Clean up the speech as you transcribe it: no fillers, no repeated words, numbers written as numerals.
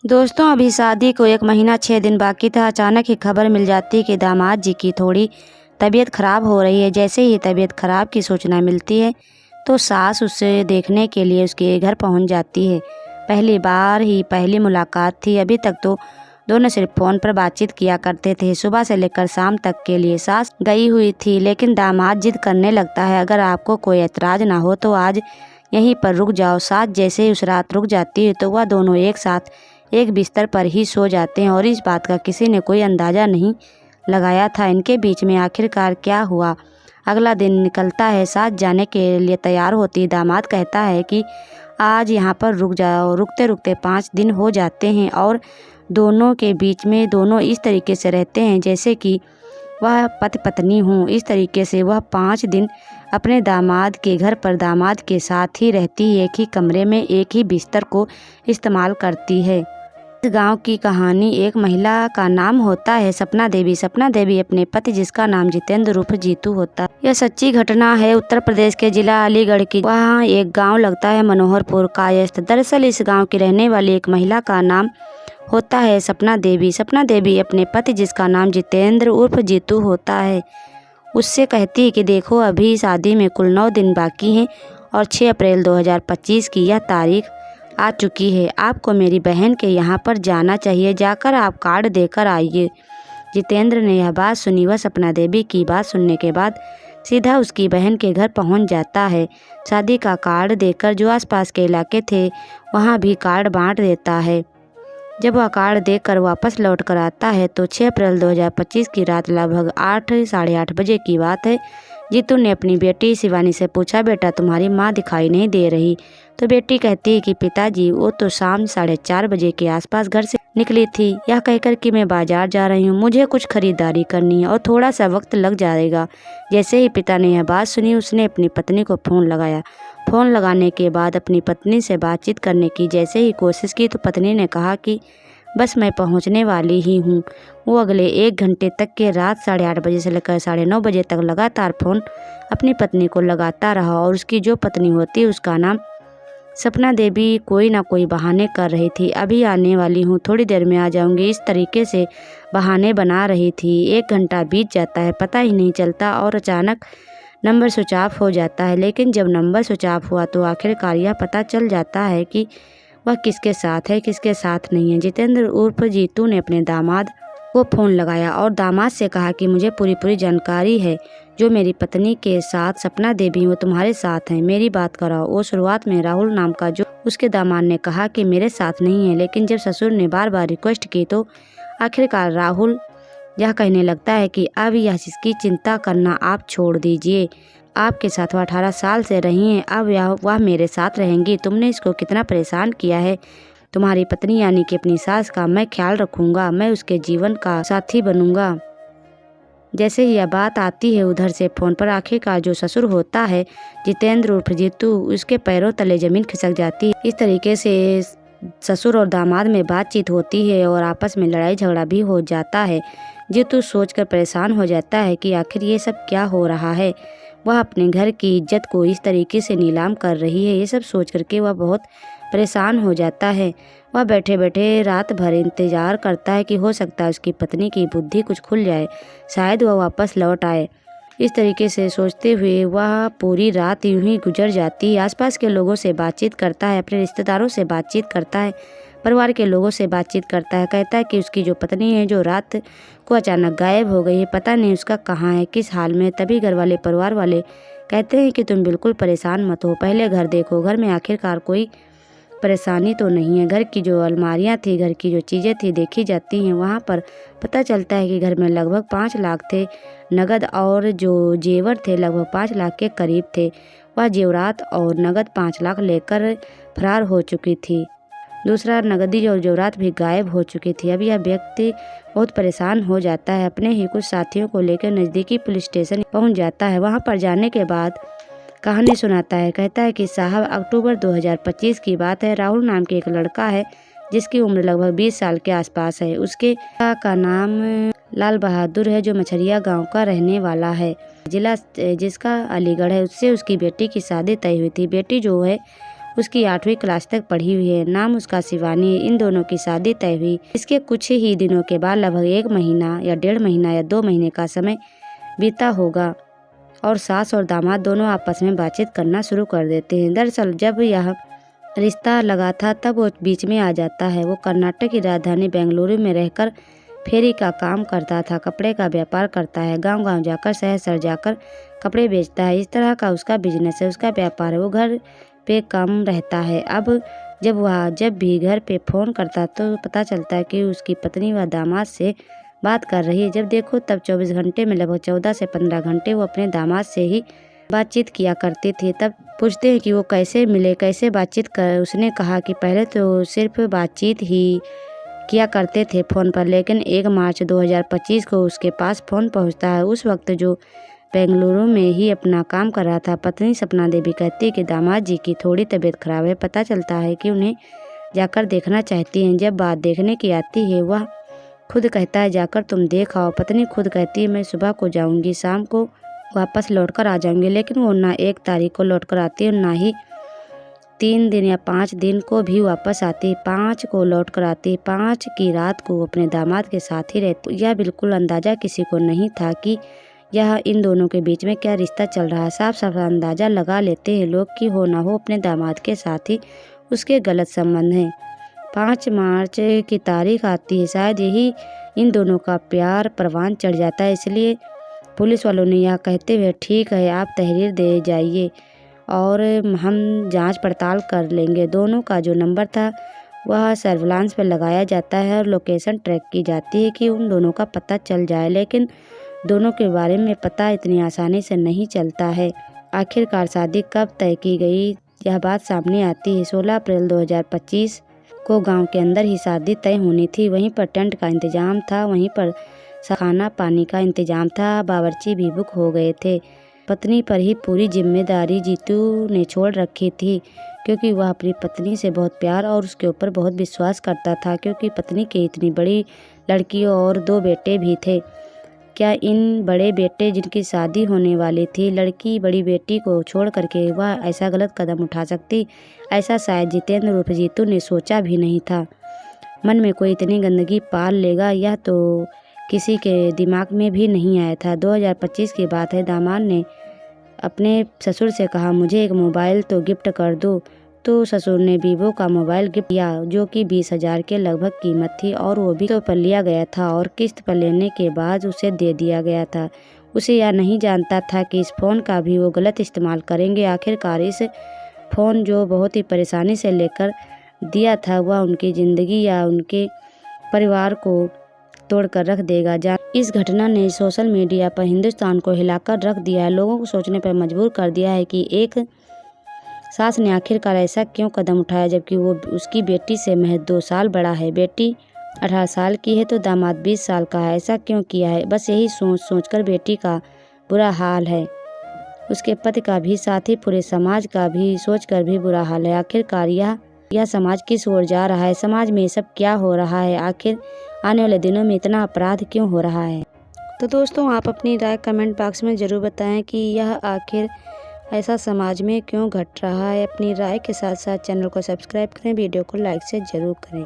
दोस्तों, अभी शादी को 1 महीना 6 दिन बाकी था। अचानक ही खबर मिल जाती कि दामाद जी की थोड़ी तबीयत खराब हो रही है। जैसे ही तबीयत खराब की सूचना मिलती है तो सास उसे देखने के लिए उसके घर पहुंच जाती है। पहली बार ही पहली मुलाकात थी। अभी तक तो दोनों सिर्फ फ़ोन पर बातचीत किया करते थे। सुबह से लेकर शाम तक के लिए सास गई हुई थी, लेकिन दामाद जिद करने लगता है, अगर आपको कोई एतराज़ ना हो तो आज यहीं पर रुक जाओ। सास जैसे ही उस रात रुक जाती है तो वह दोनों एक साथ एक बिस्तर पर ही सो जाते हैं और इस बात का किसी ने कोई अंदाज़ा नहीं लगाया था इनके बीच में आखिरकार क्या हुआ। अगला दिन निकलता है। सास जाने के लिए तैयार होती। दामाद कहता है कि आज यहाँ पर रुक जाओ। रुकते रुकते 5 दिन हो जाते हैं और दोनों के बीच में दोनों इस तरीके से रहते हैं जैसे कि वह पति पत्नी हों। इस तरीके से वह 5 दिन अपने दामाद के घर पर दामाद के साथ ही रहती, एक ही कमरे में एक ही बिस्तर को इस्तेमाल करती है। इस गांव की कहानी एक महिला का नाम होता है सपना देवी। सपना देवी अपने पति जिसका नाम जितेंद्र उर्फ जीतू होता है। यह सच्ची घटना है उत्तर प्रदेश के जिला अलीगढ़ की। वहाँ एक गांव लगता है मनोहरपुर कायस्थ। दरअसल इस गांव की रहने वाली एक महिला का नाम होता है सपना देवी। सपना देवी अपने पति जिसका नाम जितेंद्र उर्फ जीतू होता है उससे कहती है कि देखो, अभी शादी में कुल 9 दिन बाकी हैं और 6 अप्रैल 2025 की यह तारीख आ चुकी है। आपको मेरी बहन के यहाँ पर जाना चाहिए। जाकर आप कार्ड देकर आइए। जितेंद्र ने यह बात सुनी। वह सपना देवी की बात सुनने के बाद सीधा उसकी बहन के घर पहुँच जाता है। शादी का कार्ड देकर जो आसपास के इलाके थे वहाँ भी कार्ड बांट देता है। जब वह कार्ड देकर वापस लौट कर आता है तो 6 अप्रैल 2025 की रात लगभग 8 साढ़े 8 बजे की बात है। जीतू ने अपनी बेटी शिवानी से पूछा, बेटा तुम्हारी माँ दिखाई नहीं दे रही। तो बेटी कहती है कि पिताजी वो तो शाम 4:30 बजे के आसपास घर से निकली थी। यह कहकर कि मैं बाजार जा रही हूँ, मुझे कुछ खरीदारी करनी है और थोड़ा सा वक्त लग जाएगा। जैसे ही पिता ने यह बात सुनी उसने अपनी पत्नी को फ़ोन लगाया। फ़ोन लगाने के बाद अपनी पत्नी से बातचीत करने की जैसे ही कोशिश की तो पत्नी ने कहा कि बस मैं पहुंचने वाली ही हूँ। वो अगले 1 घंटे तक के रात 8:30 बजे से लेकर 9:30 बजे तक लगातार फ़ोन अपनी पत्नी को लगाता रहा और उसकी जो पत्नी होती उसका नाम सपना देवी कोई ना कोई बहाने कर रही थी। अभी आने वाली हूँ, थोड़ी देर में आ जाऊँगी, इस तरीके से बहाने बना रही थी। 1 घंटा बीत जाता है, पता ही नहीं चलता और अचानक नंबर स्विच ऑफ हो जाता है। लेकिन जब नंबर स्विच ऑफ हुआ तो आखिरकार यह पता चल जाता है कि वह किसके साथ है किसके साथ नहीं है। जितेंद्र उर्फ जीतू ने अपने दामाद को फ़ोन लगाया और दामाद से कहा कि मुझे पूरी जानकारी है। जो मेरी पत्नी के साथ सपना देवी वो तुम्हारे साथ हैं, मेरी बात कराओ। वो शुरुआत में राहुल नाम का जो उसके दामाद ने कहा कि मेरे साथ नहीं है, लेकिन जब ससुर ने बार बार रिक्वेस्ट की तो आखिरकार राहुल यह कहने लगता है कि अब यह इसकी चिंता करना आप छोड़ दीजिए। आपके साथ वह 18 साल से रही हैं, अब वह मेरे साथ रहेंगी। तुमने इसको कितना परेशान किया है। तुम्हारी पत्नी यानी कि अपनी सास का मैं ख्याल रखूँगा, मैं उसके जीवन का साथी बनूँगा। जैसे ही यह बात आती है उधर से फ़ोन पर आखिरकार जो ससुर होता है जितेंद्र उर्फ जीतू उसके पैरों तले ज़मीन खिसक जाती है। इस तरीके से ससुर और दामाद में बातचीत होती है और आपस में लड़ाई झगड़ा भी हो जाता है। जीतू सोचकर परेशान हो जाता है कि आखिर ये सब क्या हो रहा है। वह अपने घर की इज्जत को इस तरीके से नीलाम कर रही है। ये सब सोच करके वह बहुत परेशान हो जाता है। वह बैठे बैठे रात भर इंतज़ार करता है कि हो सकता है उसकी पत्नी की बुद्धि कुछ खुल जाए, शायद वह वापस लौट आए। इस तरीके से सोचते हुए वह पूरी रात यूं ही गुजर जाती है। आसपास के लोगों से बातचीत करता है, अपने रिश्तेदारों से बातचीत करता है, परिवार के लोगों से बातचीत करता है। कहता है कि उसकी जो पत्नी है जो रात को अचानक गायब हो गई है, पता नहीं उसका कहाँ है, किस हाल में। तभी घर वाले परिवार वाले कहते हैं कि तुम बिल्कुल परेशान मत हो, पहले घर देखो, घर में आखिरकार कोई परेशानी तो नहीं है। घर की जो अलमारियां थी, घर की जो चीज़ें थी देखी जाती हैं। वहाँ पर पता चलता है कि घर में लगभग 5 लाख थे नगद और जो जेवर थे लगभग 5 लाख के करीब थे। वह जेवरात और नगद 5 लाख लेकर फरार हो चुकी थी। दूसरा नगदी और जेवरात भी गायब हो चुकी थी। अब यह व्यक्ति बहुत परेशान हो जाता है। अपने ही कुछ साथियों को लेकर नज़दीकी पुलिस स्टेशन पहुँच जाता है। वहाँ पर जाने के बाद कहानी सुनाता है। कहता है कि साहब, अक्टूबर 2025 की बात है। राहुल नाम के एक लड़का है जिसकी उम्र लगभग 20 साल के आसपास है। उसके पिता का नाम लाल बहादुर है जो मछरिया गांव का रहने वाला है, जिला जिसका अलीगढ़ है। उससे उसकी बेटी की शादी तय हुई थी। बेटी जो है उसकी 8वीं क्लास तक पढ़ी हुई है। नाम उसका शिवानी है। इन दोनों की शादी तय हुई। इसके कुछ ही दिनों के बाद लगभग 1 महीना या 1.5 महीना या 2 महीने का समय बीता होगा और सास और दामाद दोनों आपस में बातचीत करना शुरू कर देते हैं। दरअसल जब यह रिश्ता लगा था तब वो बीच में आ जाता है। वो कर्नाटक की राजधानी बेंगलुरु में रहकर फेरी का काम करता था। कपड़े का व्यापार करता है। गांव-गांव जाकर शहर शहर जाकर कपड़े बेचता है। इस तरह का उसका बिजनेस है, उसका व्यापार है। वो घर पे कम रहता है। अब जब भी घर पे फ़ोन करता तो पता चलता है कि उसकी पत्नी व दामाद से बात कर रही है। जब देखो तब 24 घंटे में लगभग 14 से 15 घंटे वो अपने दामाद से ही बातचीत किया करती थी। तब पूछते हैं कि वो कैसे मिले, कैसे बातचीत कर। उसने कहा कि पहले तो सिर्फ बातचीत ही किया करते थे फ़ोन पर, लेकिन 1 मार्च 2025 को उसके पास फ़ोन पहुंचता है। उस वक्त जो बेंगलुरु में ही अपना काम कर रहा था। पत्नी सपना देवी कहती है कि दामाद जी की थोड़ी तबीयत खराब है। पता चलता है कि उन्हें जाकर देखना चाहती हैं। जब बात देखने की आती है वह खुद कहता है जाकर तुम देख आओ। पत्नी खुद कहती है मैं सुबह को जाऊंगी, शाम को वापस लौटकर आ जाऊंगी। लेकिन वो ना 1 तारीख को लौटकर आती है, ना ही 3 दिन या 5 दिन को भी वापस आती। 5 को लौट कर आती। 5 की रात को अपने दामाद के साथ ही रहती। यह बिल्कुल अंदाज़ा किसी को नहीं था कि यह इन दोनों के बीच में क्या रिश्ता चल रहा है। साफ साफ अंदाज़ा लगा लेते हैं लोग कि हो ना हो अपने दामाद के साथ ही उसके गलत संबंध हैं। 5 मार्च की तारीख आती है। शायद यही इन दोनों का प्यार परवान चढ़ जाता है। इसलिए पुलिस वालों ने यह कहते हुए ठीक है आप तहरीर दे जाइए और हम जांच पड़ताल कर लेंगे। दोनों का जो नंबर था वह सर्विलांस पर लगाया जाता है और लोकेशन ट्रैक की जाती है कि उन दोनों का पता चल जाए। लेकिन दोनों के बारे में पता इतनी आसानी से नहीं चलता है। आखिरकार शादी कब तय की गई यह बात सामने आती है। 16 अप्रैल 2025 को गांव के अंदर ही शादी तय होनी थी। वहीं पर टेंट का इंतजाम था, वहीं पर खाना पानी का इंतजाम था। बावर्ची भी बुक हो गए थे। पत्नी पर ही पूरी जिम्मेदारी जीतू ने छोड़ रखी थी, क्योंकि वह अपनी पत्नी से बहुत प्यार और उसके ऊपर बहुत विश्वास करता था। क्योंकि पत्नी के इतनी बड़ी लड़की और 2 बेटे भी थे। क्या इन बड़े बेटे जिनकी शादी होने वाली थी, लड़की बड़ी बेटी को छोड़ करके वह ऐसा गलत कदम उठा सकती? ऐसा शायद जितेंद्र उर्फ जीतू ने सोचा भी नहीं था। मन में कोई इतनी गंदगी पाल लेगा यह तो किसी के दिमाग में भी नहीं आया था। 2025 की बात है। दामाद ने अपने ससुर से कहा मुझे एक मोबाइल तो गिफ्ट कर दो। तो ससुर ने वीवो का मोबाइल गिफ्ट किया जो कि 20,000 के लगभग कीमत थी और वो भी तो पर लिया गया था और किस्त पर लेने के बाद उसे दे दिया गया था। उसे यह नहीं जानता था कि इस फ़ोन का भी वो गलत इस्तेमाल करेंगे। आखिरकार इस फ़ोन जो बहुत ही परेशानी से लेकर दिया था वह उनकी ज़िंदगी या उनके परिवार को तोड़कर रख देगा। इस घटना ने सोशल मीडिया पर हिंदुस्तान को हिलाकर रख दिया है। लोगों को सोचने पर मजबूर कर दिया है कि एक सास ने आखिरकार ऐसा क्यों कदम उठाया, जबकि वो उसकी बेटी से महज 2 साल बड़ा है। बेटी 18 साल की है तो दामाद 20 साल का है। ऐसा क्यों किया है? बस यही सोच कर बेटी का बुरा हाल है, उसके पति का भी, साथ ही पूरे समाज का भी सोच कर भी बुरा हाल है। आखिरकार यह समाज किस ओर जा रहा है? समाज में सब क्या हो रहा है? आखिर आने वाले दिनों में इतना अपराध क्यों हो रहा है? तो दोस्तों आप अपनी राय कमेंट बॉक्स में ज़रूर बताएं कि यह आखिर ऐसा समाज में क्यों घट रहा है। अपनी राय के साथ साथ चैनल को सब्सक्राइब करें, वीडियो को लाइक से ज़रूर करें।